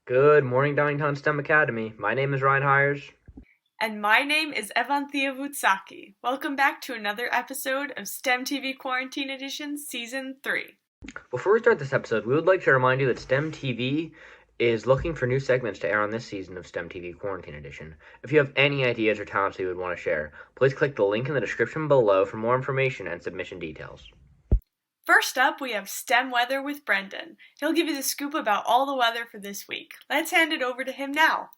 Good morning, Downingtown STEM Academy. My name is Ryan Hires. And my name is Evanthia Voutsakis. Welcome back to another episode of STEM TV Quarantine Edition Season 3. Before we start this episode, we would like to remind you that STEM TV is looking for new segments to air on this season of STEM TV Quarantine Edition. If you have any ideas or talents that you would want to share, please click the link in the description below for more information and submission details. First up, we have STEM Weather with Brendan. He'll give you the scoop about all the weather for this week. Let's hand it over to him now.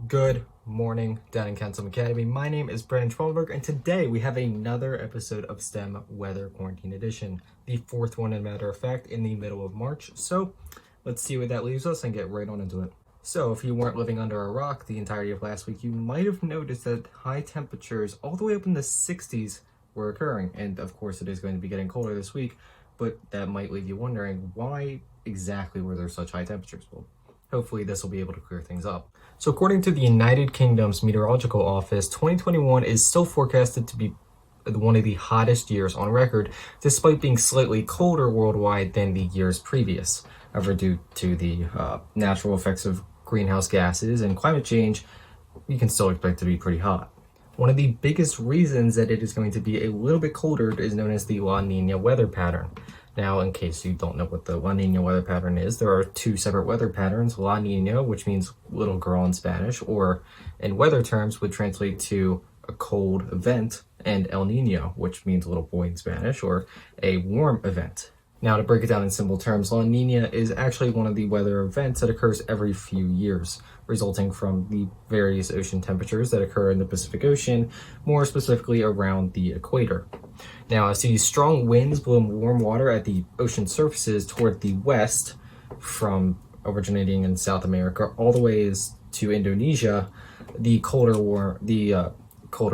Good morning, Downingtown Academy. My name is Brendan Schmalenberger, and today we have another episode of STEM Weather Quarantine Edition, the fourth one, as a matter of fact, in the middle of March. So let's see where that leaves us and get right on into it. So if you weren't living under a rock the entirety of last week, you might have noticed that high temperatures all the way up in the 60s were occurring. And of course, it is going to be getting colder this week, but that might leave you wondering, why exactly were there such high temperatures? Well, hopefully this will be able to clear things up. So according to the United Kingdom's Meteorological Office, 2021 is still forecasted to be one of the hottest years on record, despite being slightly colder worldwide than the years previous. However, due to the natural effects of greenhouse gases and climate change, you can still expect it to be pretty hot. One of the biggest reasons that it is going to be a little bit colder is known as the La Nina weather pattern. Now, in case you don't know what the La Nina weather pattern is, there are two separate weather patterns. La Nina, which means little girl in Spanish, or in weather terms would translate to a cold event, and El Nino, which means little boy in Spanish, or a warm event. Now, to break it down in simple terms, La Nina is actually one of the weather events that occurs every few years, resulting from the various ocean temperatures that occur in the Pacific Ocean, more specifically around the equator. Now, as these strong winds blow warm water at the ocean surfaces toward the west, from originating in South America all the way to Indonesia, the colder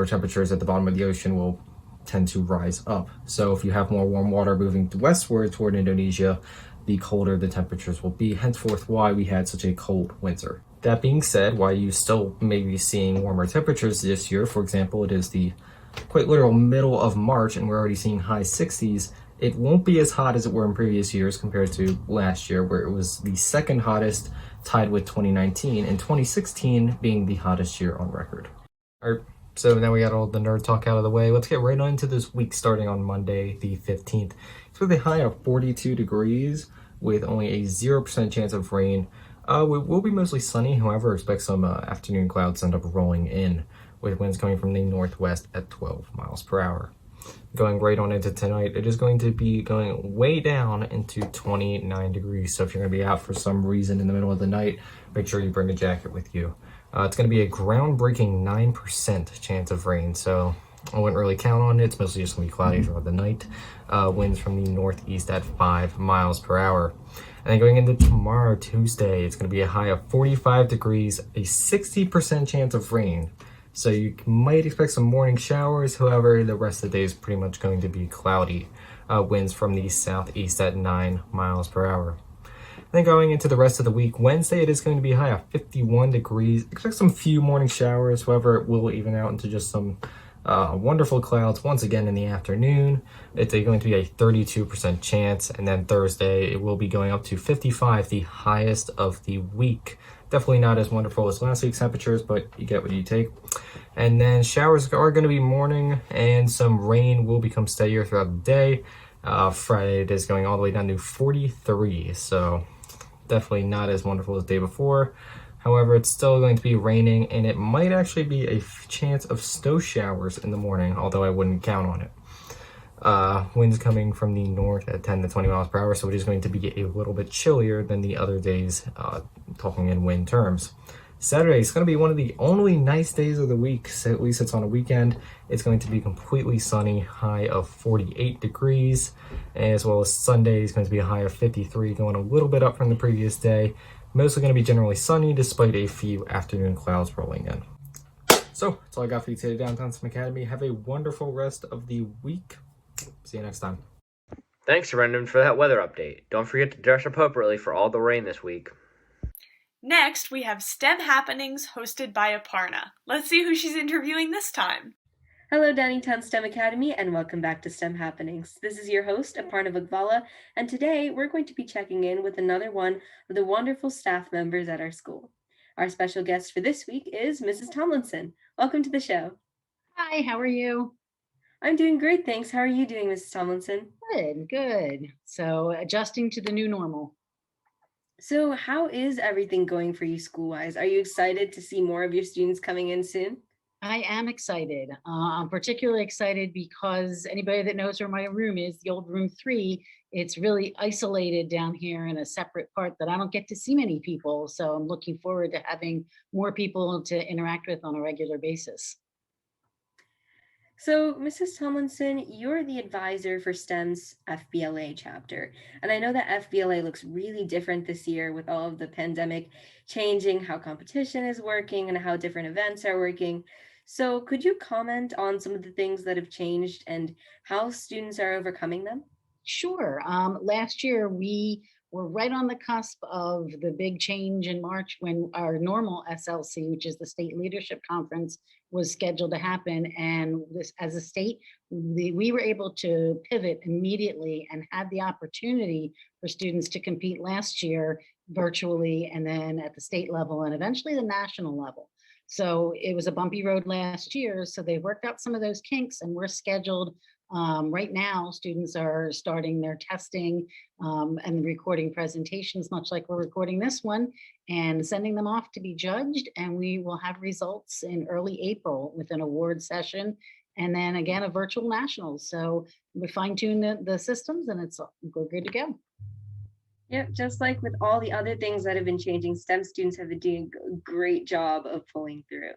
temperatures at the bottom of the ocean will tend to rise up. So if you have more warm water moving westward toward Indonesia, the colder the temperatures will be, henceforth why we had such a cold winter. That being said, while you still may be seeing warmer temperatures this year, for example, it is the quite literal middle of March and we're already seeing high 60s, it won't be as hot as it were in previous years compared to last year, where it was the second hottest, tied with 2019, and 2016 being the hottest year on record. So now we got all the nerd talk out of the way. Let's get right on into this week, starting on Monday, the 15th. It's with a high of 42 degrees with only a 0% chance of rain. It will be mostly sunny, however, expect some afternoon clouds to end up rolling in, with winds coming from the northwest at 12 miles per hour. Going right on into tonight, it is going to be going way down into 29 degrees. So if you're going to be out for some reason in the middle of the night, make sure you bring a jacket with you. It's going to be a groundbreaking 9% chance of rain, so I wouldn't really count on it. It's mostly just going to be cloudy throughout the night. Winds from the northeast at 5 miles per hour. And then going into tomorrow, Tuesday, it's going to be a high of 45 degrees, a 60% chance of rain. So you might expect some morning showers. However, the rest of the day is pretty much going to be cloudy. Winds from the southeast at 9 miles per hour. Then going into the rest of the week, Wednesday it is going to be a high of 51 degrees. Expect some few morning showers, however, it will even out into just some wonderful clouds once again in the afternoon. It's going to be a 32% chance, and then Thursday it will be going up to 55, the highest of the week. Definitely not as wonderful as last week's temperatures, but you get what you take. And then showers are going to be morning, and some rain will become steadier throughout the day. Friday it is going all the way down to 43, so definitely not as wonderful as the day before. However, it's still going to be raining, and it might actually be a chance of snow showers in the morning, although I wouldn't count on it. Winds coming from the north at 10 to 20 miles per hour, so it is going to be a little bit chillier than the other days, talking in wind terms. Saturday is going to be one of the only nice days of the week, so at least it's on a weekend. It's going to be completely sunny, high of 48 degrees, as well as Sunday is going to be a high of 53, going a little bit up from the previous day. Mostly going to be generally sunny, despite a few afternoon clouds rolling in. So, that's all I got for you today, Downtown STEM Academy. Have a wonderful rest of the week. See you next time. Thanks, Brendan, for that weather update. Don't forget to dress appropriately for all the rain this week. Next, we have STEM Happenings hosted by Aparna. Let's see who she's interviewing this time. Hello, Downingtown STEM Academy, and welcome back to STEM Happenings. This is your host, Aparna Vagvala, and today we're going to be checking in with another one of the wonderful staff members at our school. Our special guest for this week is Mrs. Tomlinson. Welcome to the show. Hi, how are you? I'm doing great, thanks. How are you doing, Mrs. Tomlinson? Good. So adjusting to the new normal. So how is everything going for you school-wise? Are you excited to see more of your students coming in soon? I am excited. I'm particularly excited because anybody that knows where my room is, the old room 3, it's really isolated down here in a separate part that I don't get to see many people. So I'm looking forward to having more people to interact with on a regular basis. So, Mrs. Tomlinson, you're the advisor for STEM's FBLA chapter. And I know that FBLA looks really different this year with all of the pandemic changing how competition is working and how different events are working. So, could you comment on some of the things that have changed and how students are overcoming them? Sure. Last year, we were right on the cusp of the big change in March when our normal SLC, which is the State Leadership Conference, was scheduled to happen. And this, as a state, we were able to pivot immediately and had the opportunity for students to compete last year virtually and then at the state level and eventually the national level. So it was a bumpy road last year. So they worked out some of those kinks and we're scheduled. Right now, students are starting their testing and recording presentations, much like we're recording this one, and sending them off to be judged. And we will have results in early April with an award session and then again a virtual national. So we fine-tune the systems and we're good to go. Yep, just like with all the other things that have been changing, STEM students have been doing a great job of pulling through.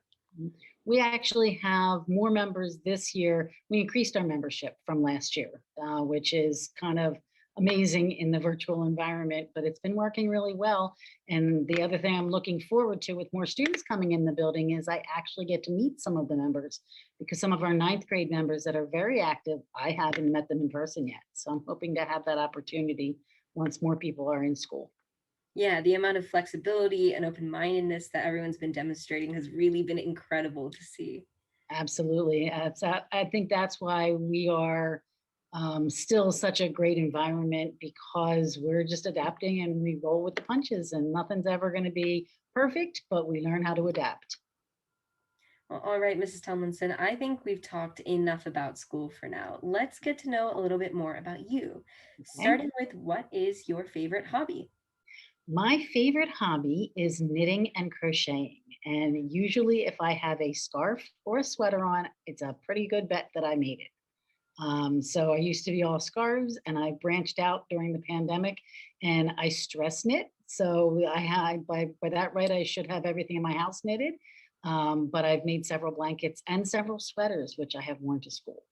We actually have more members this year. We increased our membership from last year, which is kind of amazing in the virtual environment, but it's been working really well. And the other thing I'm looking forward to with more students coming in the building is I actually get to meet some of the members because some of our 9th grade members that are very active, I haven't met them in person yet. So I'm hoping to have that opportunity once more people are in school. Yeah, the amount of flexibility and open-mindedness that everyone's been demonstrating has really been incredible to see. Absolutely. I think that's why we are still such a great environment because we're just adapting and we roll with the punches and nothing's ever going to be perfect, but we learn how to adapt. Well, all right, Mrs. Tomlinson, I think we've talked enough about school for now. Let's get to know a little bit more about you. Starting with, what is your favorite hobby? My favorite hobby is knitting and crocheting. And usually if I have a scarf or a sweater on, it's a pretty good bet that I made it. So I used to be all scarves and I branched out during the pandemic and I stress knit. So I had, by that right, I should have everything in my house knitted. But I've made several blankets and several sweaters, which I have worn to school.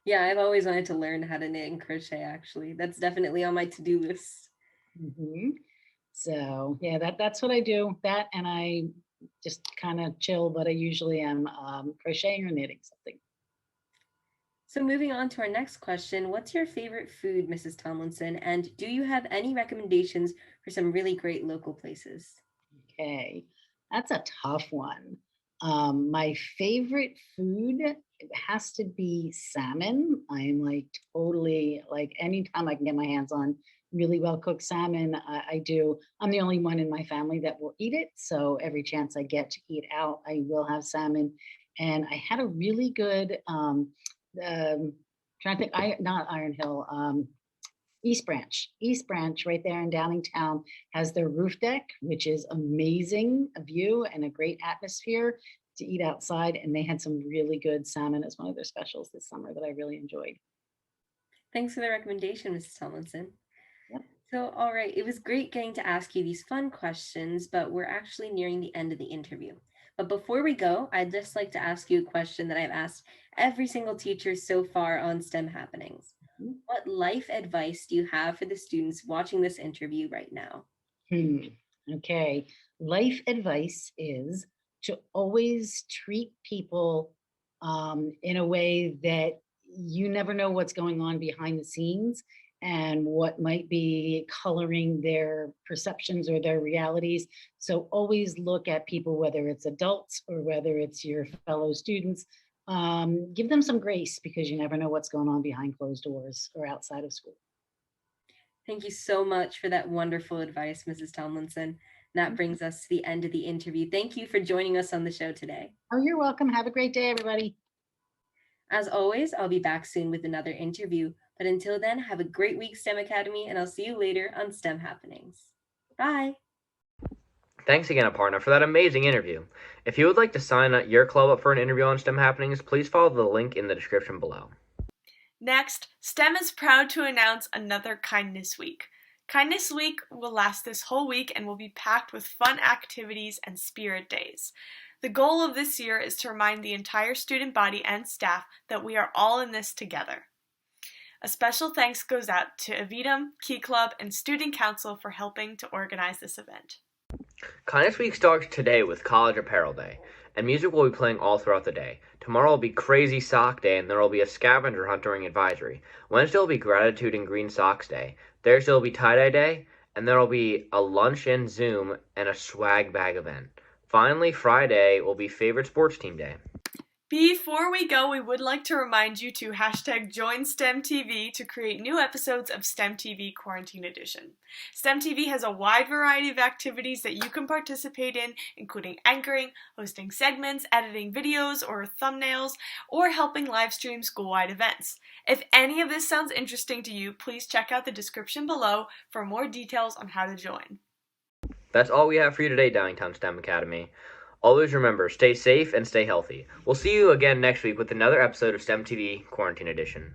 Yeah, I've always wanted to learn how to knit and crochet, actually. That's definitely on my to-do list. Mm-hmm. So yeah, that's what I do. That and I just kind of chill, but I usually am crocheting or knitting something. So moving on to our next question, what's your favorite food, Mrs. Tomlinson? And do you have any recommendations for some really great local places? Okay, that's a tough one. My favorite food has to be salmon. I'm like totally like anytime I can get my hands on really well cooked salmon, I do. I'm the only one in my family that will eat it. So every chance I get to eat out, I will have salmon. And I had a really good, trying to think, not Iron Hill, East Branch. East Branch right there in Downingtown has their roof deck, which is amazing, a view and a great atmosphere to eat outside. And they had some really good salmon as one of their specials this summer that I really enjoyed. Thanks for the recommendation, Mrs. Tomlinson. Yep. So, all right, it was great getting to ask you these fun questions, but we're actually nearing the end of the interview. But before we go, I'd just like to ask you a question that I've asked every single teacher so far on STEM Happenings. What life advice do you have for the students watching this interview right now? Okay. Life advice is to always treat people in a way that you never know what's going on behind the scenes and what might be coloring their perceptions or their realities. So always look at people, whether it's adults or whether it's your fellow students. Give them some grace, because you never know what's going on behind closed doors or outside of school. Thank you so much for that wonderful advice, Mrs. Tomlinson. That brings us to the end of the interview. Thank you for joining us on the show today. Oh, you're welcome. Have a great day, everybody. As always, I'll be back soon with another interview. But until then, have a great week, STEM Academy, and I'll see you later on STEM Happenings. Bye. Thanks again, Aparna, for that amazing interview. If you would like to sign your club up for an interview on STEM Happenings, please follow the link in the description below. Next, STEM is proud to announce another Kindness Week. Kindness Week will last this whole week and will be packed with fun activities and spirit days. The goal of this year is to remind the entire student body and staff that we are all in this together. A special thanks goes out to Evidum, Key Club, and Student Council for helping to organize this event. Kindness Week starts today with College Apparel Day, and music will be playing all throughout the day. Tomorrow will be Crazy Sock Day, and there will be a scavenger hunt during advisory. Wednesday will be Gratitude and Green Socks Day. Thursday will be Tie-Dye Day, and there will be a lunch and Zoom and a swag bag event. Finally, Friday will be Favorite Sports Team Day. Before we go, we would like to remind you to #JoinSTEMTV to create new episodes of STEM TV Quarantine Edition. STEM TV has a wide variety of activities that you can participate in, including anchoring, hosting segments, editing videos or thumbnails, or helping live stream school-wide events. If any of this sounds interesting to you, please check out the description below for more details on how to join. That's all we have for you today, Downingtown STEM Academy. Always remember, stay safe and stay healthy. We'll see you again next week with another episode of STEM TV Quarantine Edition.